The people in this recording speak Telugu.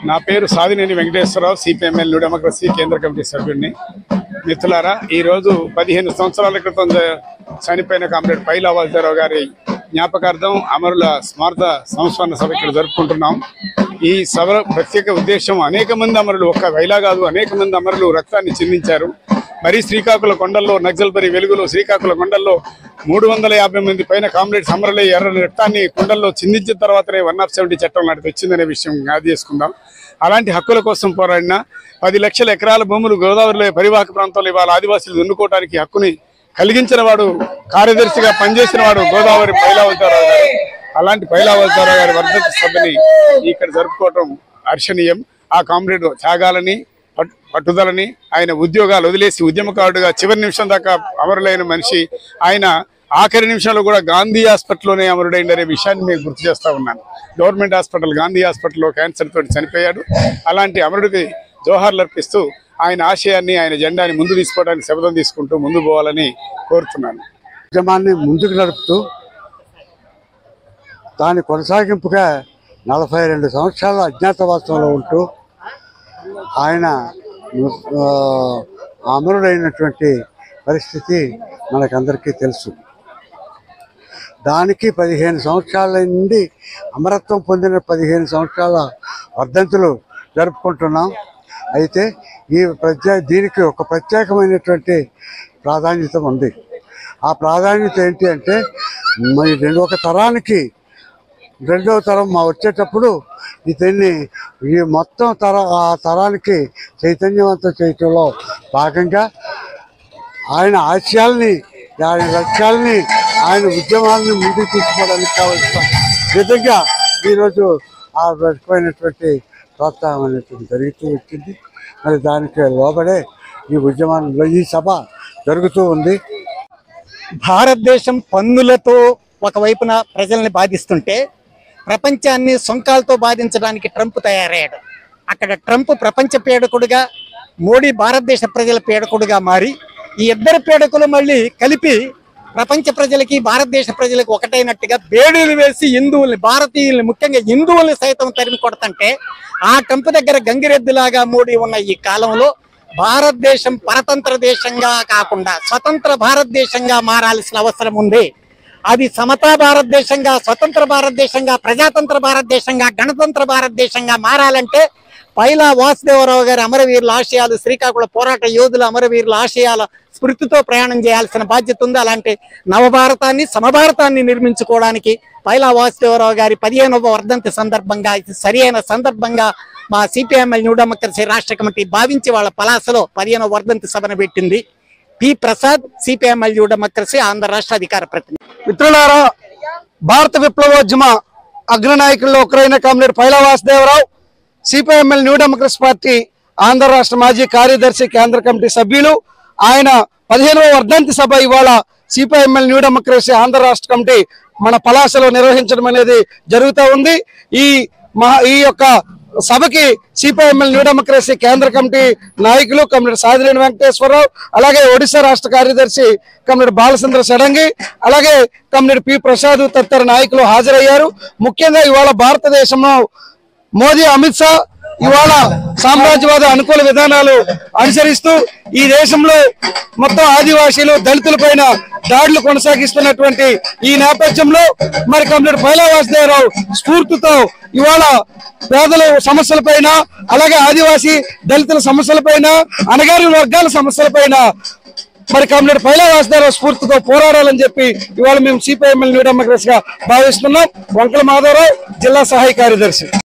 నా పేరు Sadineni Venkateswararao, CPIML new Democracy కేంద్ర కమిటీ సభ్యుడిని. మిత్రులారా, ఈరోజు 15 సంవత్సరాల క్రితం చనిపోయిన కామ్రేడ్ పైలా వాసుదేవరావు గారి జ్ఞాపకార్థం అమరుల స్మారక సంస్మరణ సభ ఇక్కడ జరుపుకుంటున్నాం. ఈ సభ ప్రత్యేక ఉద్దేశం అనేక మంది అమరులు, ఒక్క పైలా కాదు, అనేక మంది అమరులు రక్తాన్ని చిందించారు. మరి శ్రీకాకుళ కొండల్లో, నక్సల్బరి వెలుగులో శ్రీకాకుళ కొండల్లో 350 మంది పైన కామ్రేడ్స్ అమరులై ఎర్ర రక్తాన్ని కొండల్లో చిందించిన తర్వాతనే 170 చట్టం నాటికి వచ్చిందనే విషయం జ్ఞాపకం చేసుకుందాం. అలాంటి హక్కుల కోసం పోరాడిన 10 లక్షల ఎకరాల భూములు గోదావరిలో పరివాహక ప్రాంతంలో ఇవాళ ఆదివాసీలు దున్నుకోవడానికి హక్కుని కలిగించిన వాడు, కార్యదర్శిగా పనిచేసిన వాడు గోదావరి పైలా వాసుదేవరావు గారు. అలాంటి పైలా వాసుదేవరావు గారి వర్ధంతి సభని ఇక్కడ జరుపుకోవటం హర్షణీయం. ఆ కామ్రేడ్ త్యాగాలని, పట్టుదలని, ఆయన ఉద్యోగాలు వదిలేసి ఉద్యమకారుడుగా చివరి నిమిషం దాకా అమరులైన మనిషి. ఆయన ఆఖరి నిమిషంలో కూడా గాంధీ హాస్పిటల్లోనే అమరుడైందనే విషయాన్ని మీకు గుర్తు చేస్తా ఉన్నాను. గవర్నమెంట్ హాస్పిటల్, గాంధీ హాస్పిటల్లో క్యాన్సర్ తోటి చనిపోయాడు. అలాంటి అమరుడికి జోహార్లు అర్పిస్తూ ఆయన ఆశయాన్ని, ఆయన జెండాని ముందు తీసుకోవడానికి శపథం తీసుకుంటూ ముందు పోవాలని కోరుతున్నాను. ఉద్యమాన్ని ముందుకు నడుపుతూ దాని కొనసాగింపుగా 42 సంవత్సరాల అజ్ఞాతవాసంలో ఉంటూ ఆయన అమరుడైనటువంటి పరిస్థితి మనకందరికీ తెలుసు. దానికి 15 సంవత్సరాల నుండి అమరత్వం పొందిన 15 సంవత్సరాల వర్ధంతులు జరుపుకుంటున్నాం. అయితే దీనికి ఒక ప్రత్యేకమైనటువంటి ప్రాధాన్యత ఉంది. ఆ ప్రాధాన్యత ఏంటి అంటే, ఒక తరానికి రెండవ తరం వచ్చేటప్పుడు దీన్ని ఈ మొత్తం ఆ తరానికి చైతన్యవంతం చేయటంలో భాగంగా ఆయన ఆశయాల్ని, ఆయన లక్ష్యాలని, ఆయన ఉద్యమాలని ముందుకు తీసుకోవడానికి కావాల్సిన విధంగా ఈరోజు ఆ రకమైనటువంటి ప్రోత్సాహం అనేటువంటి జరుగుతూ వచ్చింది. మరి దానికి లోబడే ఈ ఉద్యమంలో ఈ సభ జరుగుతూ ఉంది. భారతదేశం పన్నులతో ఒకవైపున ప్రజల్ని బాధిస్తుంటే ప్రపంచాన్ని సొంకాలతో బాధించడానికి ట్రంప్ తయారయ్యాడు. అక్కడ ట్రంప్ ప్రపంచ పీడకుడుగా, మోడీ భారతదేశ ప్రజల పీడకుడుగా మారి ఈ ఇద్దరు పీడకులు మళ్ళీ కలిపి ప్రపంచ ప్రజలకి, భారతదేశ ప్రజలకు ఒకటైనట్టుగా బేడీలు వేసి హిందువుల్ని, భారతీయుల్ని, ముఖ్యంగా హిందువుల్ని సైతం తరిమి కొడతంటే ఆ ట్రంప్ దగ్గర గంగిరెద్దులాగా మోడీ ఉన్న ఈ కాలంలో భారతదేశం పరతంత్ర దేశంగా కాకుండా స్వతంత్ర భారతదేశంగా మారాల్సిన అవసరం ఉంది. అది సమతా భారతదేశంగా, స్వతంత్ర భారతదేశంగా, ప్రజాతంత్ర భారతదేశంగా, గణతంత్ర భారతదేశంగా మారాలంటే పైలా వాసుదేవరావు గారి అమరవీరుల ఆశయాలు, శ్రీకాకుళ పోరాట యోధుల అమరవీరుల ఆశయాల స్ఫూర్తితో ప్రయాణం చేయాల్సిన బాధ్యత ఉంది. అలాంటి నవభారతాన్ని, సమభారతాన్ని నిర్మించుకోవడానికి పైలా వాసుదేవరావు గారి 15వ వర్ధంతి సందర్భంగా, ఇది సరియైన సందర్భంగా మా సిపిఎంఎల్ న్యూ డెమోక్రసీ రాష్ట్ర కమిటీ భావించి వాళ్ళ పలాసలో 15వ వర్ధంతి సభను పెట్టింది. P Prasad, CPML new democracy Andhra రాష్ట్ర అధికార ప్రతినిధి. మిత్రులారా, భారత విప్లవోద్యమ అగ్రనాయకుల్లో ఒకరైన comrade Paila Vasudevarao, CPML new democracy party Andhra రాష్ట్ర మాజీ కార్యదర్శి, కేంద్ర కమిటీ సభ్యులు. ఆయన 15వ వర్ధంతి సభ ఇవాళ సిపిఎంఎల్ న్యూ డెమోక్రసీ ఆంధ్ర రాష్ట్ర కమిటీ మన పలాసలో నిర్వహించడం అనేది జరుగుతూ ఉంది. ఈ యొక్క సభకి సిపిఎంఎల్ న్యూ డెమోక్రసీ కేంద్ర కమిటీ నాయకులు కామ్రేడ్ సాదినేని వెంకటేశ్వరరావు, అలాగే ఒడిశా రాష్ట్ర కార్యదర్శి కామ్రేడ్ బాలచంద్ర షడంగి, అలాగే కామ్రేడ్ పి ప్రసాద్ తదితర నాయకులు హాజరయ్యారు. ముఖ్యంగా ఇవాళ భారతదేశంలో మోదీ, అమిత్ షా ఇవాళ సామ్రాజ్యవాద అనుకూల విధానాలు అనుసరిస్తూ ఈ దేశంలో మొత్తం ఆదివాసీలు, దళితుల పైన దాడులు కొనసాగిస్తున్నటువంటి ఈ నేపథ్యంలో మరి కామ్రేడ్ పైలా వాసుదేవరావు స్ఫూర్తితో ఇవాళ పేదల సమస్యలపైన, అలాగే ఆదివాసీ దళితుల సమస్యలపైన, అణగారిన వర్గాల సమస్యలపైన మరి కామ్రేడ్ పైలా వాసుదేవరావు స్ఫూర్తితో పోరాడాలని చెప్పి ఇవాళ మేము సిపిఎంఎల్ న్యూ డెమోక్రసీగా భావిస్తున్నాం. వంకల మాధవరావు, జిల్లా సహాయ కార్యదర్శి.